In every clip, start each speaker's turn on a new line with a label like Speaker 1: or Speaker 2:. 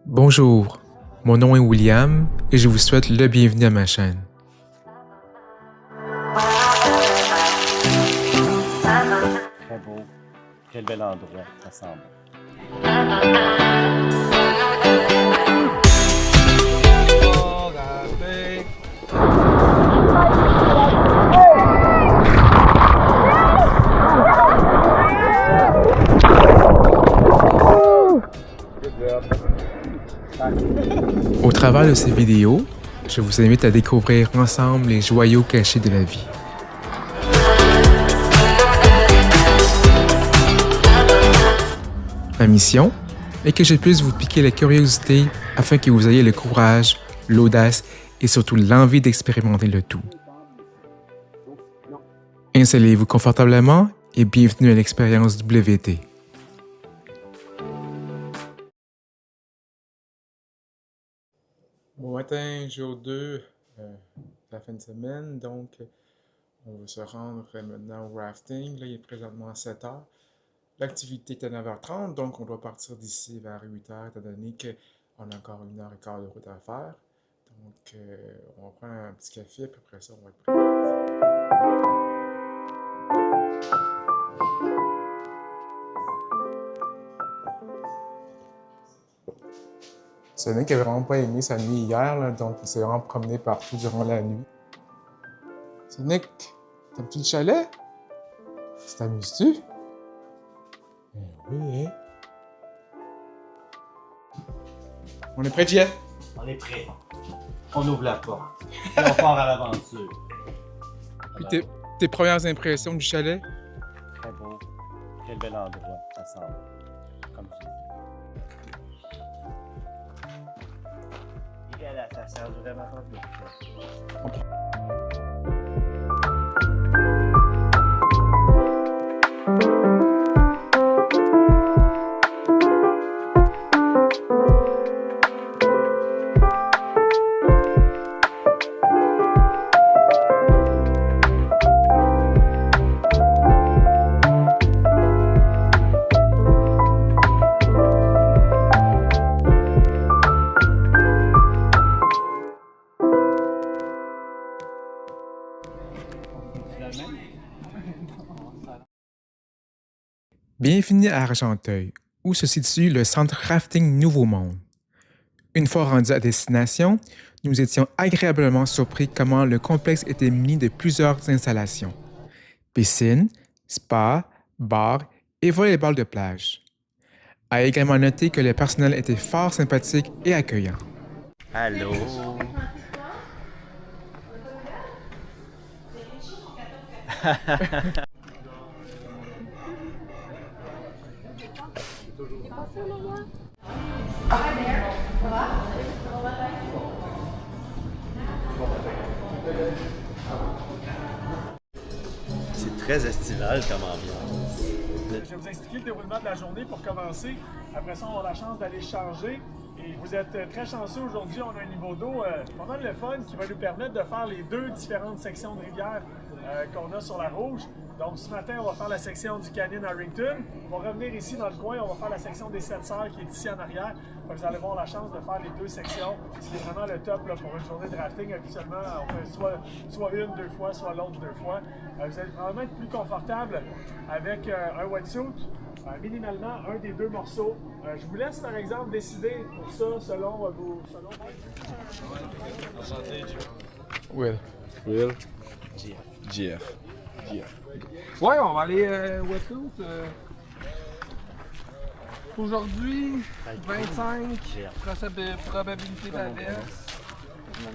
Speaker 1: Bonjour, mon nom est William et je vous souhaite le bienvenu à ma chaîne.
Speaker 2: Très beau. Quel bel endroit, ça semble.
Speaker 1: Au travers de ces vidéos, je vous invite à découvrir ensemble les joyaux cachés de la vie. Ma mission est que je puisse vous piquer la curiosité afin que vous ayez le courage, l'audace et surtout l'envie d'expérimenter le tout. Installez-vous confortablement et bienvenue à l'expérience WT. Bon matin, jour 2 la fin de semaine, donc on va se rendre maintenant au rafting. Là, il est présentement 7 h. L'activité est à 9h30, donc on doit partir d'ici vers 8 h, étant donné qu'on a encore 1h15 de route à faire. Donc, on va prendre un petit café, puis après ça, on va être prêt. Sonic n'a vraiment pas aimé sa nuit hier, là, donc il s'est vraiment promené partout durant la nuit. Sonic, t'aimes-tu le chalet? T'amuses-tu? Oui, hein? On est prêt, Jeff?
Speaker 2: On est prêt. On ouvre la porte. Et on part à l'aventure.
Speaker 1: Puis tes premières impressions du chalet?
Speaker 2: Très beau. Quel bel endroit, ça semble. Comme je disais. Et là, ça sert vraiment pas de l'eau.
Speaker 1: Bienvenue à Argenteuil, où se situe le centre rafting Nouveau Monde. Une fois rendus à destination, nous étions agréablement surpris comment le complexe était muni de plusieurs installations. Piscine, spa, bar et volleyball de plage. À également noter que le personnel était fort sympathique et accueillant.
Speaker 2: Allô? C'est très estival comme ambiance.
Speaker 3: Je vais vous expliquer le déroulement de la journée pour commencer. Après ça, on a la chance d'aller changer. Et vous êtes très chanceux aujourd'hui. On a un niveau d'eau pas mal le fun qui va nous permettre de faire les deux différentes sections de rivière qu'on a sur la Rouge. Donc ce matin, on va faire la section du canyon Harrington. On va revenir ici dans le coin. On va faire la section des 7 sœurs qui est ici en arrière. Vous allez avoir la chance de faire les deux sections. Ce qui est vraiment le top là, pour une journée de rafting. Habituellement, on fait soit une, 2 fois, soit l'autre 2 fois. Vous allez probablement être plus confortable avec un wetsuit. Minimalement, un des deux morceaux. Je vous laisse, par exemple, décider pour ça selon vos...
Speaker 1: Will.
Speaker 4: Will. GF. Ouais, on va aller wetsuit. Aujourd'hui, 25, probabilité d'averse.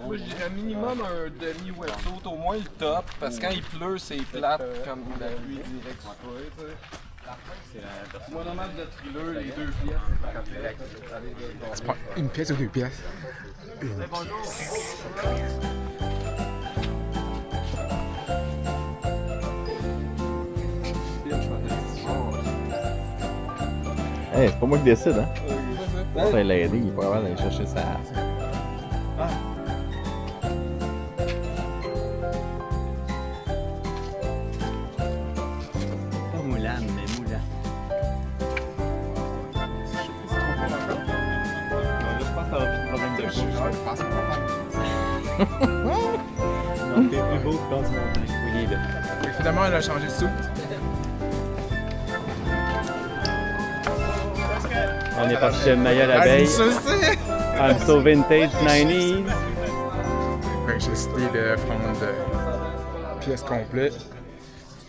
Speaker 4: Moi, je dirais minimum un demi-wetsuit, au moins le top, parce que quand il pleut, c'est plate comme la pluie directe sur toi, tu sais. Monomètre de thriller, les 2 pièces.
Speaker 1: Tu prends une pièce ou 2 pièces? Une pièce.
Speaker 2: Hey, c'est pas moi qui décide, hein? On va l'aider, il va aller chercher ça. Pas Moulin, mais Moulin.
Speaker 4: je pense qu'on va faire.
Speaker 2: Non, t'es plus beau que quand tu montes. Oui, il est là.
Speaker 1: Et finalement, elle a changé de soupe.
Speaker 2: On est parti de Maya l'abeille. I'm so vintage 90s.
Speaker 1: J'ai décidé de prendre pièce complète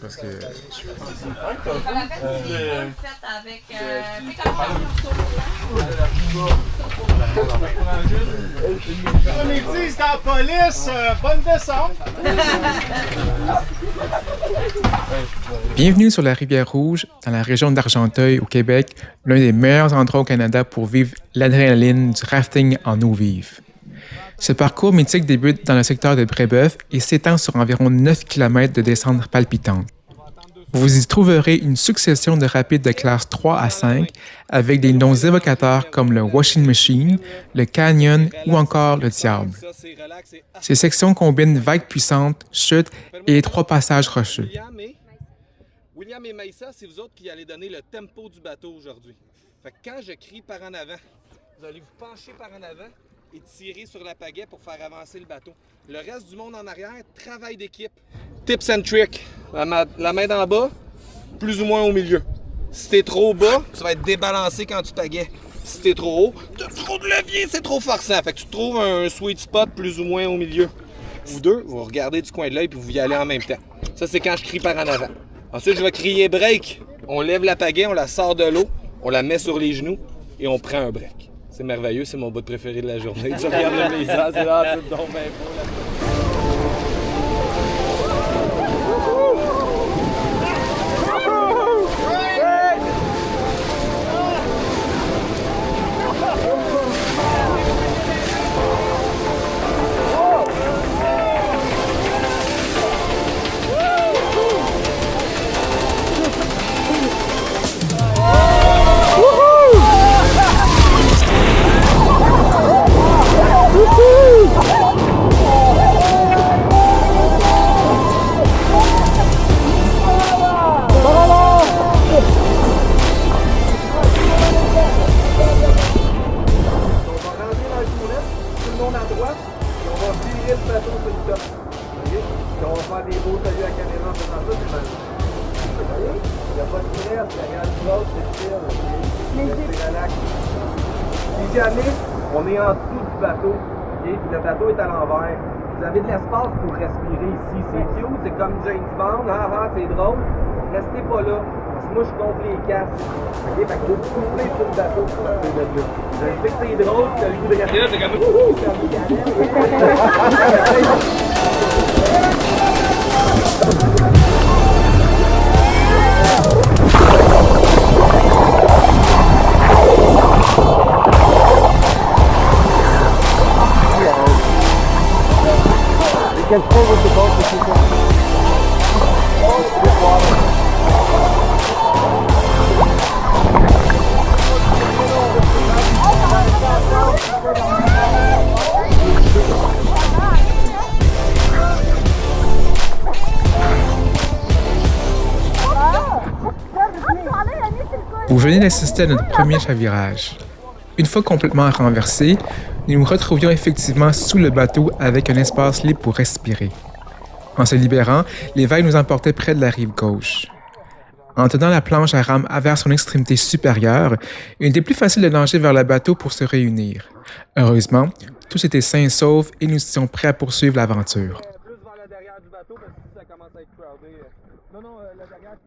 Speaker 1: parce que
Speaker 3: Midi, c'est en police. Bonne descente.
Speaker 1: bienvenue sur la Rivière-Rouge, dans la région d'Argenteuil, au Québec, l'un des meilleurs endroits au Canada pour vivre l'adrénaline du rafting en eau vive. Ce parcours mythique débute dans le secteur de Brébeuf et s'étend sur environ 9 km de descente palpitante. Vous y trouverez une succession de rapides de classe 3 à 5 avec des noms évocateurs comme le Washing Machine, le Canyon ou encore le Diable. Ces sections combinent vagues puissantes, chutes et étroits passages rocheux.
Speaker 4: William et Maïssa, c'est vous autres qui allez donner le tempo du bateau aujourd'hui. Fait que quand je crie par en avant, vous allez vous pencher par en avant et tirer sur la pagaie pour faire avancer le bateau. Le reste du monde en arrière, travail d'équipe. Tips and tricks. La main d'en bas, plus ou moins au milieu. Si t'es trop bas, tu vas être débalancé quand tu pagaies. Si t'es trop haut, t'as trop de levier, c'est trop forçant. Fait que tu trouves un sweet spot plus ou moins au milieu. Vous deux, vous regardez du coin de l'œil puis vous y allez en même temps. Ça, c'est quand je crie par en avant. Ensuite, je vais crier break. On lève la pagaie, on la sort de l'eau, on la met sur les genoux et on prend un break. C'est merveilleux, c'est mon bout préféré de la journée. Tu regardes le paysage, c'est là, c'est donc bien beau là. On est en dessous du bateau, okay? Le bateau est à l'envers. Vous avez de l'espace pour respirer ici. C'est cute, c'est comme James Bond, c'est drôle. Restez pas là, parce que moi je suis contre les casques. Okay? Fait que vous soufflez sur le bateau pour sortir de là. Vous avez fait que c'est drôle, puis t'as le goût de rester là, c'est comme wouhou!
Speaker 1: Vous venez d'assister à notre premier chavirage. Une fois complètement renversé, nous nous retrouvions effectivement sous le bateau avec un espace libre pour respirer. En se libérant, les vagues nous emportaient près de la rive gauche. En tenant la planche à rame vers son extrémité supérieure, il était plus facile de nager vers le bateau pour se réunir. Heureusement, tous étaient sains et saufs et nous étions prêts à poursuivre l'aventure.
Speaker 4: Plus vers le derrière du bateau parce que si ça commence à être crowdé. Non, le derrière.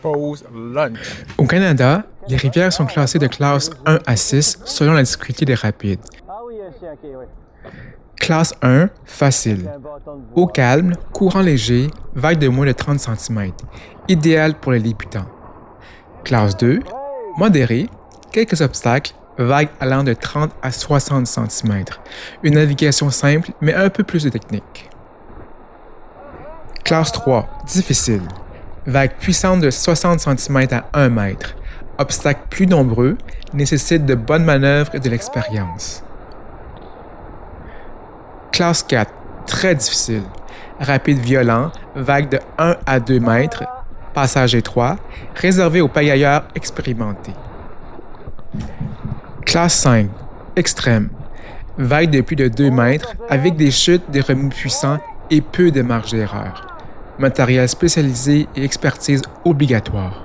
Speaker 1: Pause lunch. Au Canada, les rivières sont classées de classe 1 à 6 selon la difficulté des rapides.
Speaker 2: Ah oui, ok, oui.
Speaker 1: Classe 1, facile. Eau calme, courant léger, vague de moins de 30 cm. Idéal pour les débutants. Classe 2, modéré, quelques obstacles, vagues allant de 30 à 60 cm. Une navigation simple, mais un peu plus de technique. Classe 3, difficile. Vagues puissantes de 60 cm à 1 mètre. Obstacles plus nombreux, nécessitent de bonnes manœuvres et de l'expérience. Classe 4, très difficile. Rapide violent, vague de 1 à 2 mètres, passage étroit, réservé aux pagailleurs expérimentés. Classe 5, extrême. Vague de plus de 2 mètres, avec des chutes, des remous puissants et peu de marge d'erreur. Matériel spécialisé et expertise obligatoire.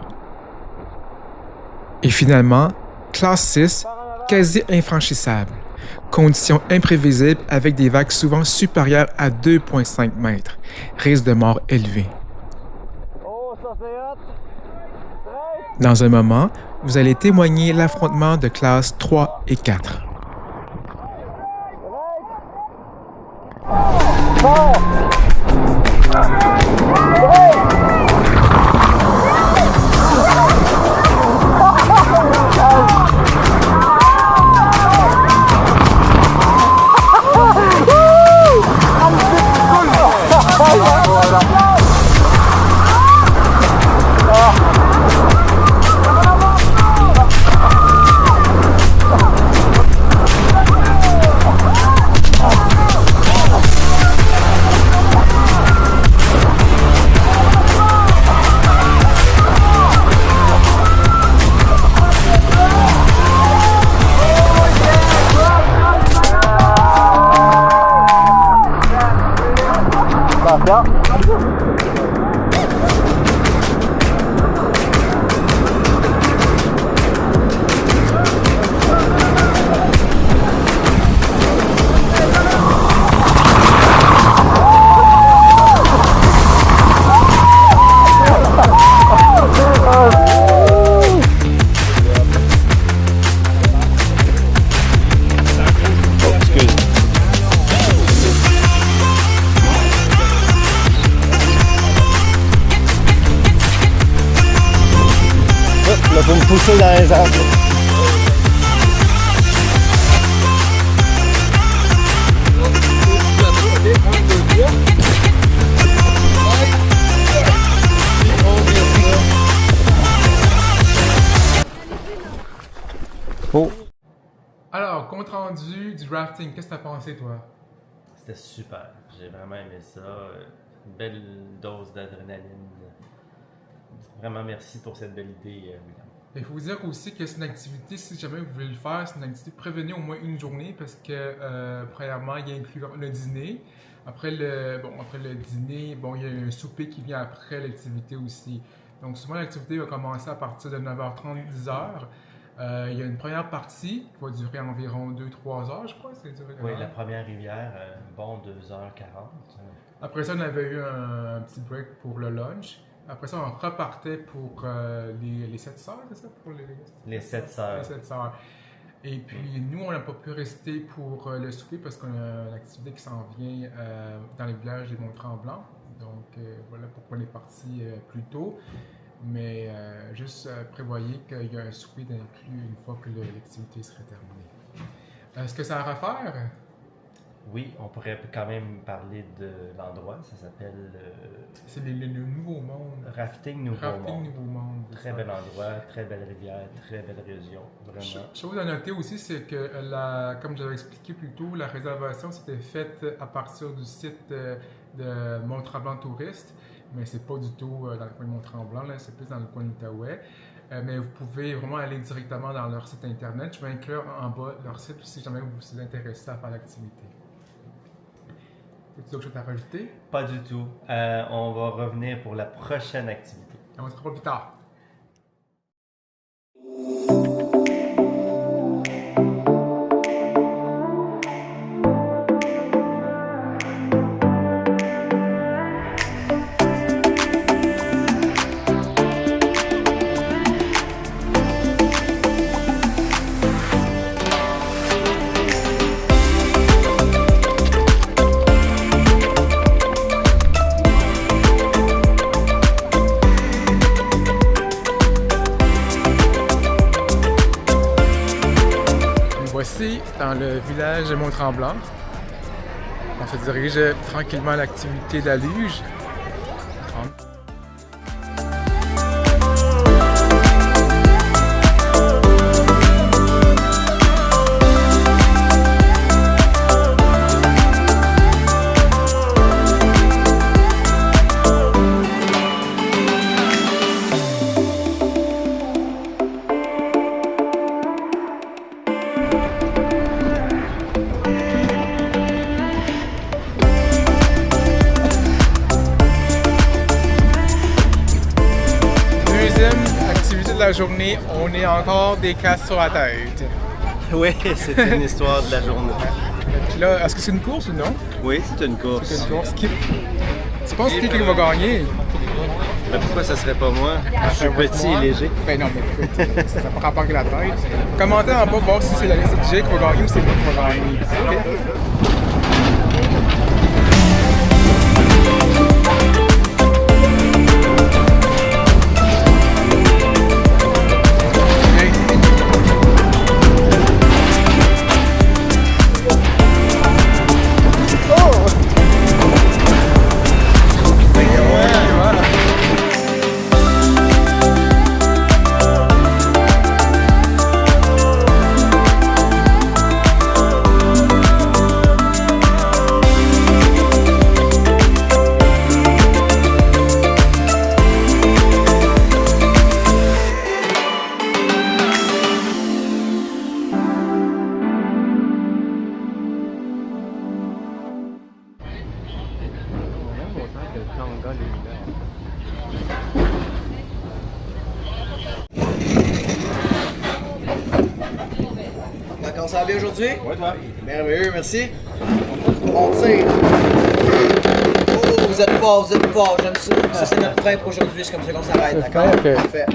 Speaker 1: Et finalement, classe 6, quasi infranchissable. Conditions imprévisibles avec des vagues souvent supérieures à 2,5 mètres. Risque de mort élevé. Dans un moment, vous allez témoigner l'affrontement de classes 3 et 4.
Speaker 5: Là, faut me pousser dans les arbres.
Speaker 1: Oh. Alors, compte rendu du rafting, qu'est-ce que t'as pensé, toi?
Speaker 5: C'était super. J'ai vraiment aimé ça. Une belle dose d'adrénaline. Vraiment merci pour cette belle idée, William.
Speaker 1: Il faut vous dire aussi que c'est une activité, si jamais vous voulez le faire, c'est une activité prévenue au moins une journée parce que, premièrement, il y a inclus le dîner. Après le dîner, il y a un souper qui vient après l'activité aussi. Donc, souvent, l'activité va commencer à partir de 9h30, 10h. Il y a une première partie qui va durer environ 2-3 heures, je crois.
Speaker 5: Oui, la première rivière, 2h40.
Speaker 1: Après ça, on avait eu un petit break pour le lunch. Après ça, on repartait pour les 7 sœurs, c'est ça? Pour
Speaker 5: les 7 sœurs.
Speaker 1: Les 7 sœurs. Et puis, nous, on n'a pas pu rester pour le souper parce qu'on a une activité qui s'en vient dans les villages des Mont-Tremblant. Donc, voilà pourquoi on est parti plus tôt. Mais juste prévoyez qu'il y a un souper d'inclus une fois que l'activité serait terminée. Est-ce que ça a à refaire?
Speaker 5: Oui, on pourrait quand même parler de l'endroit. Ça s'appelle...
Speaker 1: c'est le Nouveau Monde.
Speaker 5: Rafting Nouveau Monde. Très bel endroit, très belle rivière, très belle région. Vraiment.
Speaker 1: Chose à noter aussi, c'est que, comme j'avais expliqué plus tôt, la réservation s'était faite à partir du site de Mont-Tremblant Touriste. Mais c'est pas du tout dans le coin de Mont-Tremblant, c'est plus dans le coin de l'Outaouais. Mais vous pouvez vraiment aller directement dans leur site internet. Je vais inclure en bas leur site si jamais vous vous intéressez à faire l'activité. As-tu d'autres choses à rajouter?
Speaker 5: Pas du tout. On va revenir pour la prochaine activité.
Speaker 1: On se revoit plus tard. Voici dans le village de Mont-Tremblant. On se dirige tranquillement à l'activité de la luge. la journée, on est encore des casques sur la tête.
Speaker 6: Oui, c'était une histoire de la journée.
Speaker 1: Là, est-ce que c'est une course ou non?
Speaker 6: Oui, c'est une course.
Speaker 1: C'est une course. Tu penses qui va gagner?
Speaker 6: Mais pourquoi ça serait pas moi? Je suis petit et léger.
Speaker 1: Ben non, mais écoute, ça n'a pas rapport avec la tête. Commentez en bas pour voir si c'est Jay qui va gagner ou c'est moi qui va gagner. OK.
Speaker 7: Ça va bien aujourd'hui? Oui, toi. Merveilleux, merci. On tire. Oh, vous êtes fort, j'aime ça. Ça, c'est notre frein pour aujourd'hui, c'est comme ça qu'on s'arrête, d'accord?
Speaker 1: OK.
Speaker 7: Parfait.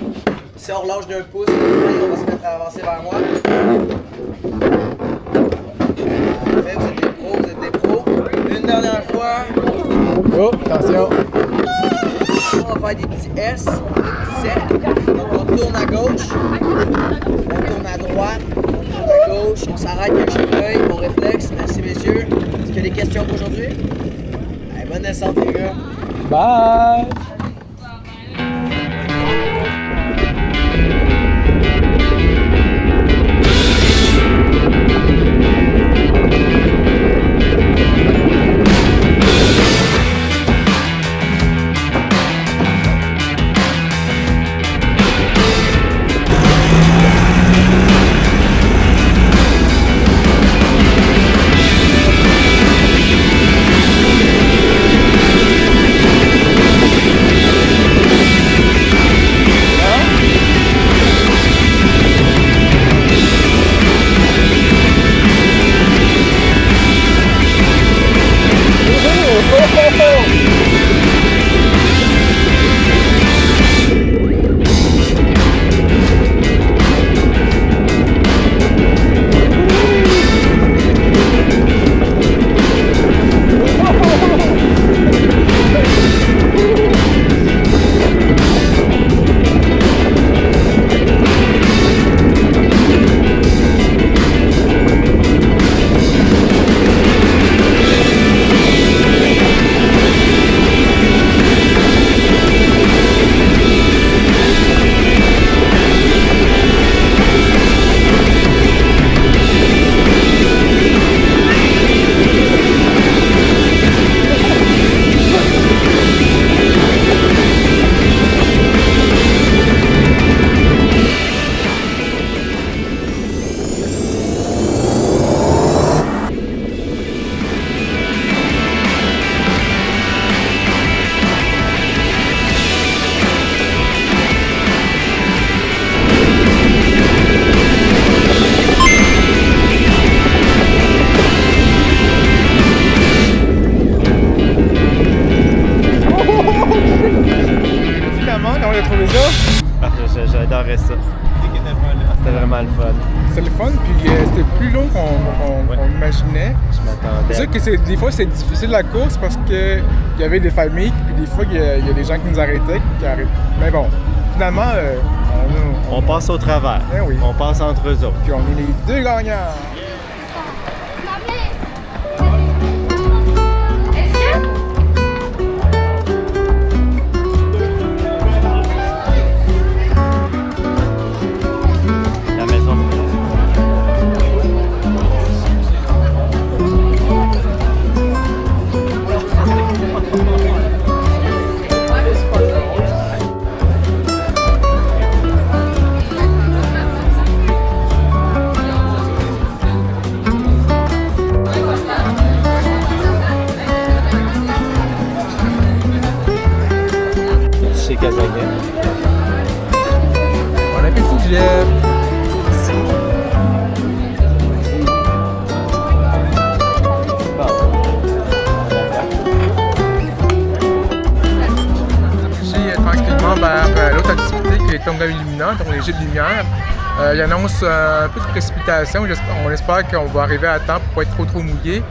Speaker 7: Si on relâche d'un pouce, on va se mettre à avancer vers moi. Parfait, vous êtes des pros. Une dernière fois.
Speaker 1: Oh, attention.
Speaker 7: On va faire des petits S, des petits cercles. Donc on tourne à gauche, on tourne à droite, on tourne à gauche, on s'arrête avec chaque œil, on réflexe. Merci messieurs. Est-ce qu'il y a des questions pour aujourd'hui? Allez, bonne descente les gars.
Speaker 1: Bye!
Speaker 6: J'adorais ça. C'était vraiment le fun.
Speaker 1: C'était le fun, puis c'était plus long qu'on imaginait.
Speaker 6: Je m'attendais.
Speaker 1: C'est sûr que des fois c'est difficile la course parce qu'il y avait des familles, puis des fois il y a des gens qui nous arrêtaient. Mais bon, finalement,
Speaker 6: on passe au travers.
Speaker 1: Eh oui.
Speaker 6: On passe entre eux autres.
Speaker 1: Puis on est les deux gagnants. et Tonga Illumina, donc les gîtes lumière. Il annonce un peu de précipitation. On espère qu'on va arriver à temps pour ne pas être trop mouillé.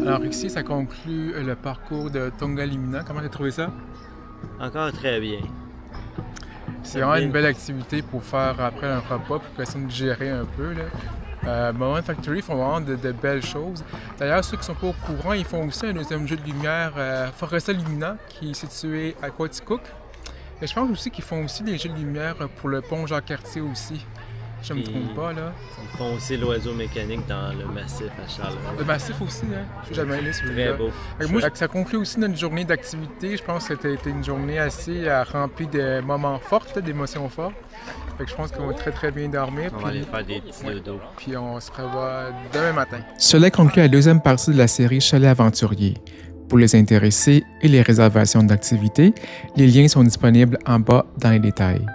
Speaker 1: Alors ici, ça conclut le parcours de Tonga Illumina. Comment tu as trouvé ça?
Speaker 6: Encore très bien.
Speaker 1: C'est vraiment une belle activité pour faire après un repas, pour essayer de gérer un peu. Moment Factory font vraiment de belles choses. D'ailleurs, ceux qui ne sont pas au courant, ils font aussi un deuxième jeu de lumière, Foresta Lumina, qui est situé à Quaticook. Et je pense aussi qu'ils font aussi des jeux de lumière pour le pont Jean-Cartier aussi. Je ne me trompe pas, là.
Speaker 6: Ils font aussi l'oiseau mécanique dans le massif à Charleroi.
Speaker 1: Le massif aussi, hein? Je suis jamais allé sur
Speaker 6: Très beau.
Speaker 1: Moi, ça conclut aussi notre journée d'activité. Je pense que c'était une journée assez remplie de moments forts, d'émotions fortes. Fait que je pense qu'on va très bien dormir.
Speaker 6: On va aller faire des petits dodos.
Speaker 1: Puis on se revoit demain matin. Cela conclut la deuxième partie de la série Chalet Aventurier. Pour les intéressés et les réservations d'activités, les liens sont disponibles en bas dans les détails.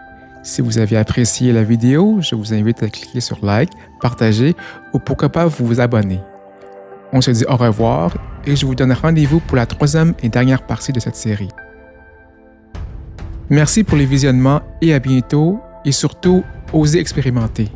Speaker 1: Si vous avez apprécié la vidéo, je vous invite à cliquer sur like, partager ou pourquoi pas vous abonner. On se dit au revoir et je vous donne rendez-vous pour la troisième et dernière partie de cette série. Merci pour les visionnements et à bientôt et surtout, osez expérimenter.